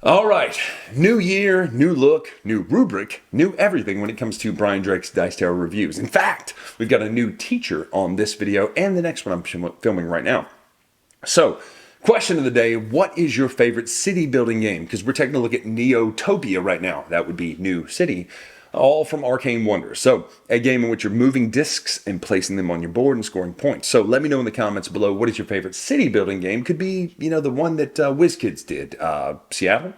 All right, new year, new look, new rubric, new everything when it comes to Brian Drake's Dice Tower reviews. In fact, we've got a new teacher on this video and the next one I'm filming right now. So, question of the day, what is your favorite city building game? Because we're taking a look at Neotopia right now. That would be New City, all from Arcane Wonders. So, a game in which you're moving discs and placing them on your board and scoring points. So, let me know in the comments below, what is your favorite city building game? Could be, the one that WizKids did. Seattle?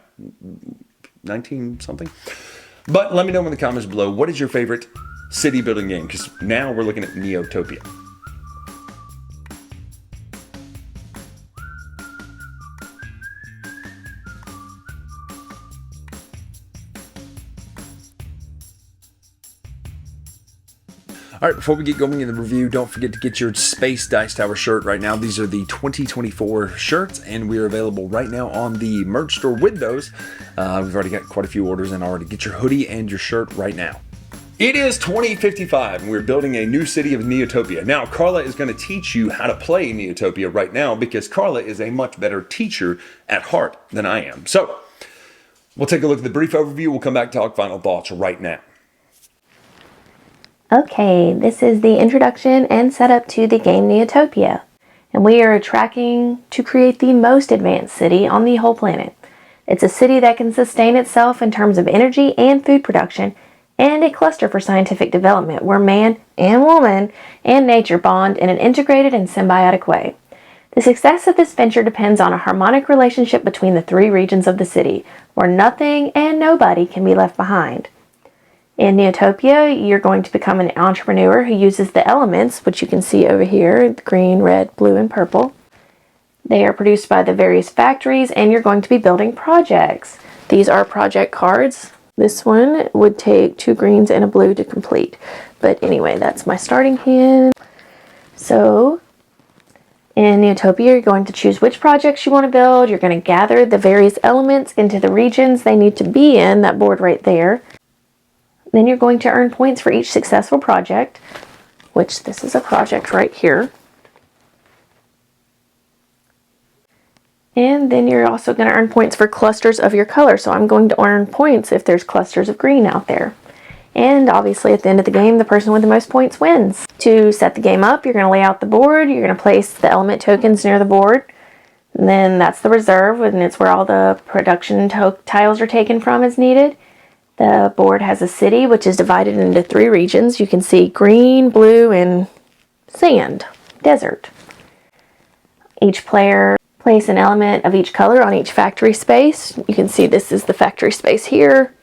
19 something? But let me know in the comments below, what is your favorite city building game? Because now we're looking at Neotopia. All right, before we get going in the review, don't forget to get your Space Dice Tower shirt right now. These are the 2024 shirts, and we're available right now on the merch store with those. We've already got quite a few orders in already. Get your hoodie and your shirt right now. It is 2055, and we're building a new city of Neotopia. Now, Karla is going to teach you how to play Neotopia right now because Karla is a much better teacher at heart than I am. So, we'll take a look at the brief overview. We'll come back to talk final thoughts right now. Okay, this is the introduction and setup to the game Neotopia, and we are tracking to create the most advanced city on the whole planet. It's a city that can sustain itself in terms of energy and food production, and a cluster for scientific development where man and woman and nature bond in an integrated and symbiotic way. The success of this venture depends on a harmonic relationship between the three regions of the city, where nothing and nobody can be left behind. In Neotopia, you're going to become an entrepreneur who uses the elements, which you can see over here, green, red, blue, and purple. They are produced by the various factories, and you're going to be building projects. These are project cards. This one would take 2 greens and a blue to complete. But anyway, that's my starting hand. So, in Neotopia, you're going to choose which projects you want to build. You're going to gather the various elements into the regions they need to be in, that board right there. Then you're going to earn points for each successful project, which this is a project right here. And then you're also going to earn points for clusters of your color. So I'm going to earn points if there's clusters of green out there. And obviously at the end of the game, the person with the most points wins. To set the game up, you're going to lay out the board. You're going to place the element tokens near the board. And then that's the reserve, and it's where all the production tiles are taken from as needed. The board has a city, which is divided into 3 regions. You can see green, blue, and sand, desert. Each player place an element of each color on each factory space. You can see this is the factory space here.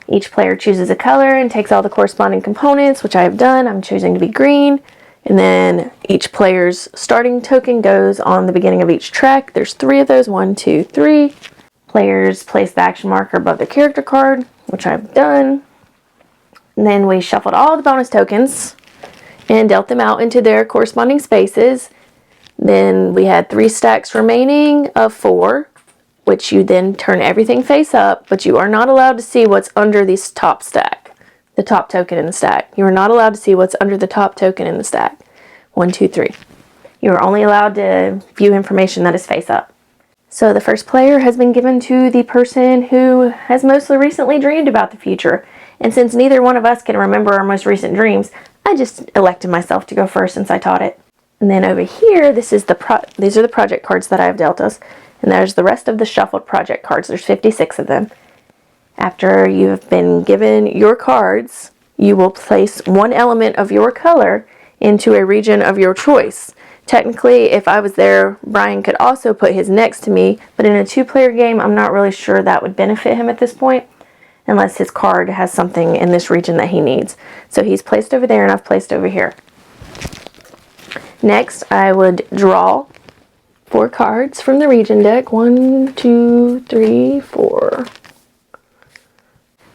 Each player chooses a color and takes all the corresponding components, which I have done. I'm choosing to be green. And then each player's starting token goes on the beginning of each track. There's 3 of those, 1, 2, 3. Players place the action marker above their character card, which I've done. And then we shuffled all the bonus tokens and dealt them out into their corresponding spaces. Then we had 3 stacks remaining of 4, which you then turn everything face up, but you are not allowed to see what's under this top stack, the top token in the stack. You are not allowed to see what's under the top token in the stack. 1, 2, 3. You are only allowed to view information that is face up. So the first player has been given to the person who has mostly recently dreamed about the future. And since neither one of us can remember our most recent dreams, I just elected myself to go first since I taught it. And then over here, these are the project cards that I have dealt us. And there's the rest of the shuffled project cards. There's 56 of them. After you have been given your cards, you will place 1 element of your color into a region of your choice. Technically, if I was there, Brian could also put his next to me, but in a 2-player game, I'm not really sure that would benefit him at this point, unless his card has something in this region that he needs. So he's placed over there, and I've placed over here. Next, I would draw 4 cards from the region deck. 1, 2, 3, 4.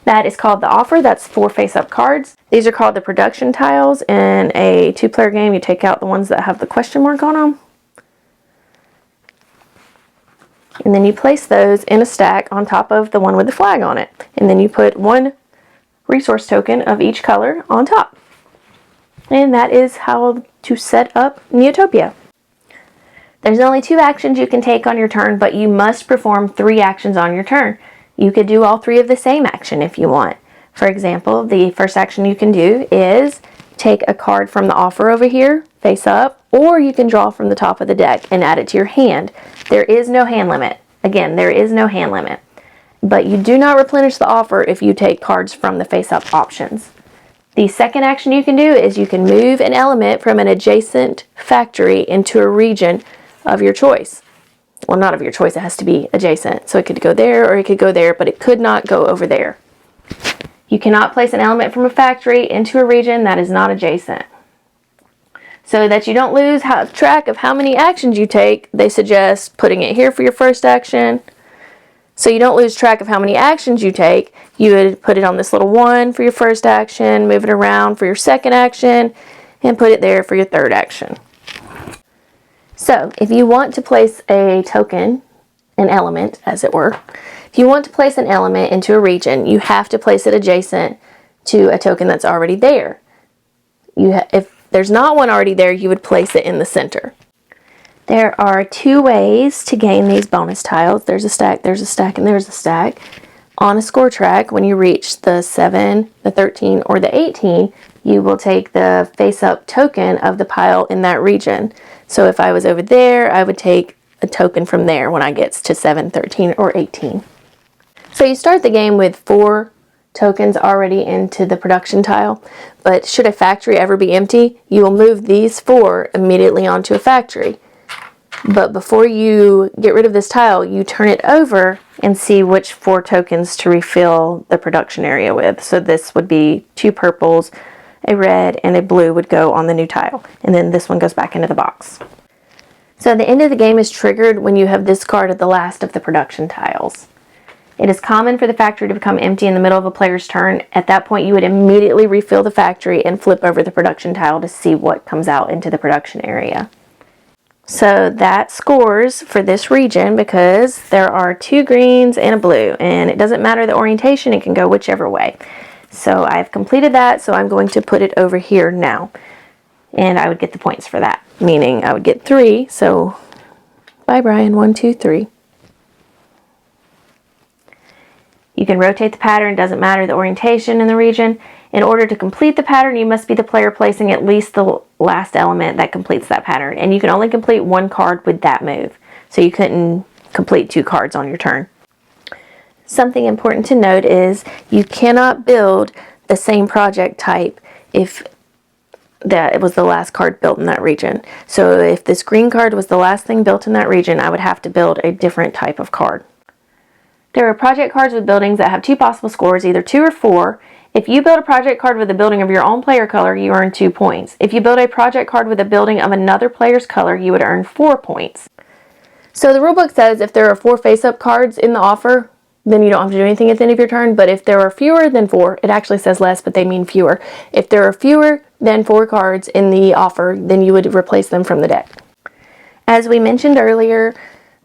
That is called the offer. That's 4 face-up cards. These are called the production tiles. In a 2-player game, you take out the ones that have the question mark on them. And then you place those in a stack on top of the one with the flag on it. And then you put 1 resource token of each color on top. And that is how to set up Neotopia. There's only 2 actions you can take on your turn, but you must perform 3 actions on your turn. You could do all 3 of the same action if you want. For example, the first action you can do is take a card from the offer over here, face up, or you can draw from the top of the deck and add it to your hand. There is no hand limit. Again, there is no hand limit. But you do not replenish the offer if you take cards from the face-up options. The second action you can do is you can move an element from an adjacent factory into a region of your choice. Well, not of your choice, it has to be adjacent. So it could go there or it could go there, but it could not go over there. You cannot place an element from a factory into a region that is not adjacent. So that you don't lose track of how many actions you take, they suggest putting it here for your first action. So you don't lose track of how many actions you take, you would put it on this little 1 for your first action, move it around for your second action, and put it there for your third action. So if you want to place a token, an element as it were, if you want to place an element into a region, you have to place it adjacent to a token that's already there. If there's not one already there, you would place it in the center. There are 2 ways to gain these bonus tiles. There's a stack, and there's a stack. On a score track, when you reach the 7, the 13, or the 18, you will take the face-up token of the pile in that region. So if I was over there, I would take a token from there when I get to 7, 13, or 18. So you start the game with 4 tokens already into the production tile, but should a factory ever be empty, you will move these 4 immediately onto a factory. But before you get rid of this tile, you turn it over and see which 4 tokens to refill the production area with. So this would be 2 purples, a red, and a blue would go on the new tile. And then this one goes back into the box. So the end of the game is triggered when you have discarded the last of the production tiles. It is common for the factory to become empty in the middle of a player's turn. At that point, you would immediately refill the factory and flip over the production tile to see what comes out into the production area. So that scores for this region because there are 2 greens and a blue, and it doesn't matter the orientation, it can go whichever way. So I've completed that, so I'm going to put it over here now. And I would get the points for that, meaning I would get 3. So bye Brian, 1, 2, 3. You can rotate the pattern, doesn't matter the orientation in the region. In order to complete the pattern, you must be the player placing at least the last element that completes that pattern. And you can only complete 1 card with that move. So you couldn't complete 2 cards on your turn. Something important to note is you cannot build the same project type if it was the last card built in that region. So if this green card was the last thing built in that region, I would have to build a different type of card. There are project cards with buildings that have 2 possible scores, either 2 or 4. If you build a project card with a building of your own player color, you earn 2 points. If you build a project card with a building of another player's color, you would earn 4 points. So the rulebook says if there are 4 face-up cards in the offer, then you don't have to do anything at the end of your turn. But if there are fewer than 4, it actually says less, but they mean fewer. If there are fewer than 4 cards in the offer, then you would replace them from the deck. As we mentioned earlier,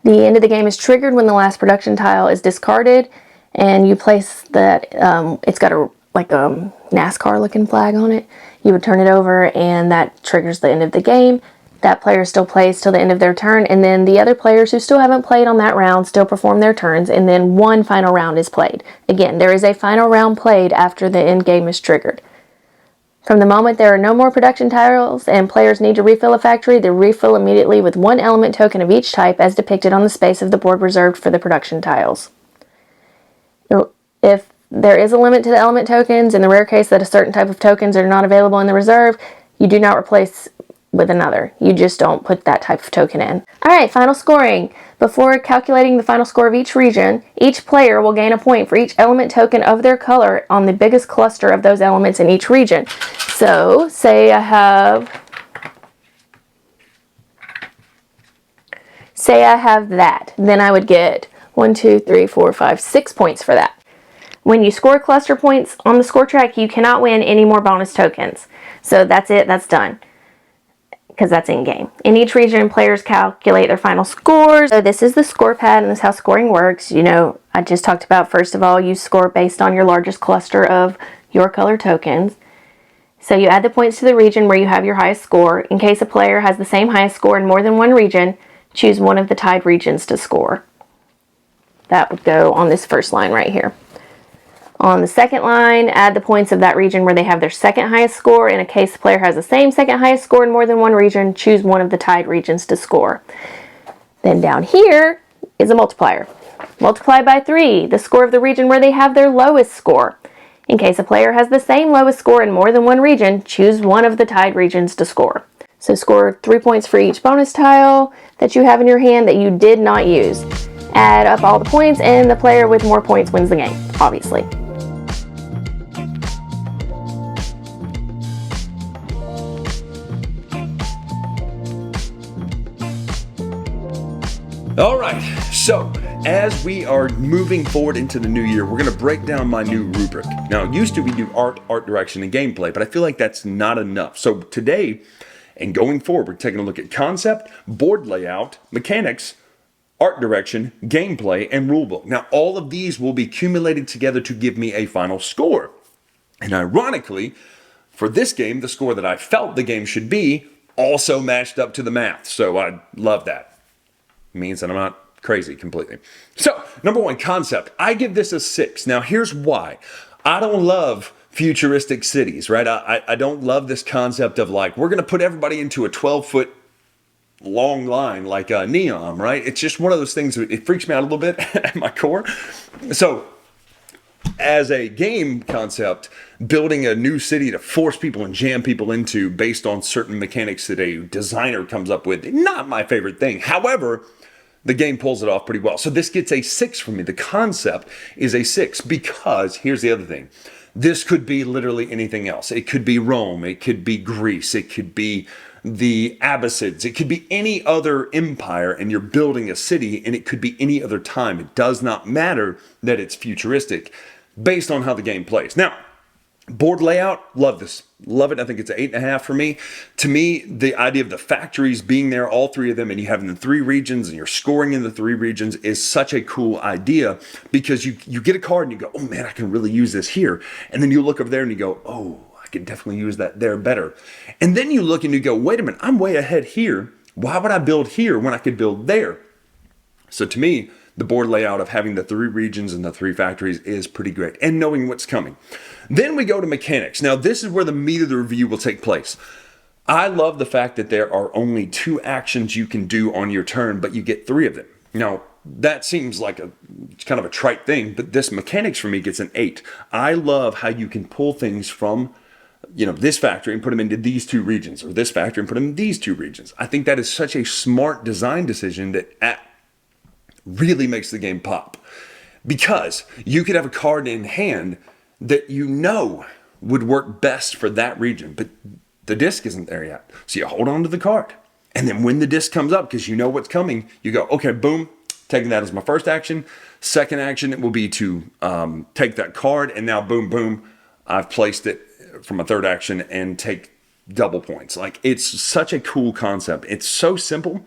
the end of the game is triggered when the last production tile is discarded, and you place that, it's got a NASCAR looking flag on it. You would turn it over and that triggers the end of the game. That player still plays till the end of their turn, and then the other players who still haven't played on that round still perform their turns, and then 1 final round is played. Again, there is a final round played after the end game is triggered. From the moment there are no more production tiles and players need to refill a factory, they refill immediately with 1 element token of each type as depicted on the space of the board reserved for the production tiles. If there is a limit to the element tokens, in the rare case that a certain type of tokens are not available in the reserve, you do not replace with another. You just don't put that type of token in. Alright, final scoring. Before calculating the final score of each region, each player will gain a point for each element token of their color on the biggest cluster of those elements in each region. So, say I have that. Then I would get 1, 2, 3, 4, 5, 6 points for that. When you score cluster points on the score track, you cannot win any more bonus tokens. So that's it, that's done. Because that's in-game. In each region, players calculate their final scores. So this is the score pad, and this is how scoring works. You know, I just talked about, first of all, you score based on your largest cluster of your color tokens. So you add the points to the region where you have your highest score. In case a player has the same highest score in more than one region, choose one of the tied regions to score. That would go on this first line right here. On the second line, add the points of that region where they have their second highest score. In a case the player has the same second highest score in more than one region, choose one of the tied regions to score. Then down here is a multiplier. Multiply by 3, the score of the region where they have their lowest score. In case a player has the same lowest score in more than one region, choose one of the tied regions to score. So score 3 points for each bonus tile that you have in your hand that you did not use. Add up all the points, and the player with more points wins the game, obviously. All right, so as we are moving forward into the new year, we're going to break down my new rubric. Now, it used to we do art direction, and gameplay, but I feel like that's not enough. So today, and going forward, we're taking a look at concept, board layout, mechanics, art direction, gameplay, and rulebook. Now, all of these will be accumulated together to give me a final score. And ironically, for this game, the score that I felt the game should be also matched up to the math. So I love that. Means that I'm not crazy completely. So, number one, concept. I give this a 6. Now, here's why. I don't love futuristic cities, right? I don't love this concept of like, we're going to put everybody into a 12-foot long line like a neon, right? It's just one of those things, it freaks me out a little bit at my core. So, as a game concept, building a new city to force people and jam people into based on certain mechanics that a designer comes up with, not my favorite thing. However, the game pulls it off pretty well. So this gets a 6 for me. The concept is a 6 because, here's the other thing. This could be literally anything else. It could be Rome. It could be Greece. It could be the Abbasids. It could be any other empire, and you're building a city, and it could be any other time. It does not matter that it's futuristic based on how the game plays. Now, board layout, love this. Love it. I think it's an 8.5 for me. To me, the idea of the factories being there, all three of them, and you having the 3 regions and you're scoring in the 3 regions is such a cool idea because you get a card and you go, oh man, I can really use this here. And then you look over there and you go, oh, I can definitely use that there better. And then you look and you go, wait a minute, I'm way ahead here. Why would I build here when I could build there? So to me, the board layout of having the 3 regions and the 3 factories is pretty great, and knowing what's coming. Then we go to mechanics. Now, this is where the meat of the review will take place. I love the fact that there are only 2 actions you can do on your turn, but you get 3 of them. Now, that seems like it's kind of a trite thing, but this mechanics for me gets an 8. I love how you can pull things from this factory and put them into these 2 regions, or this factory and put them in these 2 regions. I think that is such a smart design decision that really makes the game pop, because you could have a card in hand that would work best for that region, but the disc isn't there yet. So you hold on to the card, and then when the disc comes up, because you know what's coming, you go, okay, boom, taking that as my first action. Second action, it will be to take that card, and now boom, boom, I've placed it for my third action and take double points. Like, it's such a cool concept. It's so simple,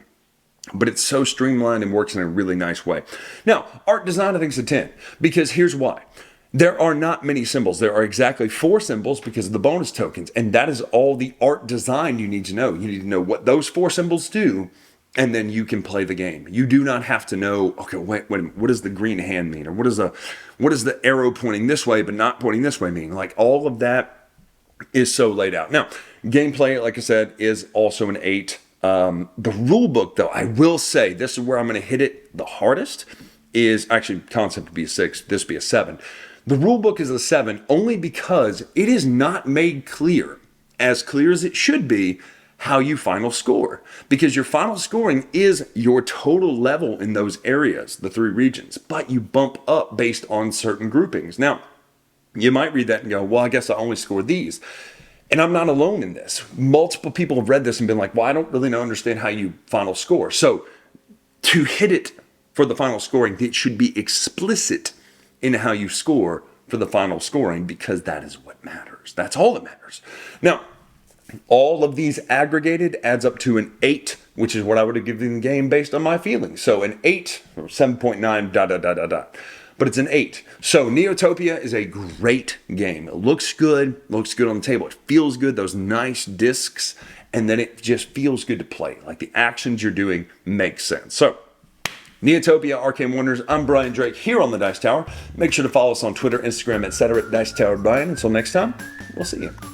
but it's so streamlined and works in a really nice way. Now, art design, I think, is a 10, because here's why. There are not many symbols. There are exactly 4 symbols because of the bonus tokens, and that is all the art design you need to know. You need to know what those 4 symbols do, and then you can play the game. You do not have to know, okay, wait a minute, what does the green hand mean? Or what does the arrow pointing this way but not pointing this way mean? Like, all of that is so laid out. Now, gameplay, like I said, is also an 8. The rule book, though, I will say, this is where I'm going to hit it the hardest, is actually concept would be a 6, this would be a 7. The rule book is a 7 only because it is not made clear as it should be, how you final score. Because your final scoring is your total level in those areas, the 3 regions, but you bump up based on certain groupings. Now, you might read that and go, well, I guess I only scored these. And I'm not alone in this. Multiple people have read this and been like, well, I don't really understand how you final score. So to hit it for the final scoring, it should be explicit in how you score for the final scoring, because that is what matters. That's all that matters. Now, all of these aggregated adds up to an 8, which is what I would have given the game based on my feelings. So an 8 or 7.9, but it's an 8. So Neotopia is a great game. It looks good on the table. It feels good, those nice discs. and then it just feels good to play. Like the actions you're doing make sense. So, Neotopia, Arcane Wonders, I'm Brian Drake here on the Dice Tower. Make sure to follow us on Twitter, Instagram, etc. at Dice Tower Brian. Until next time, we'll see you.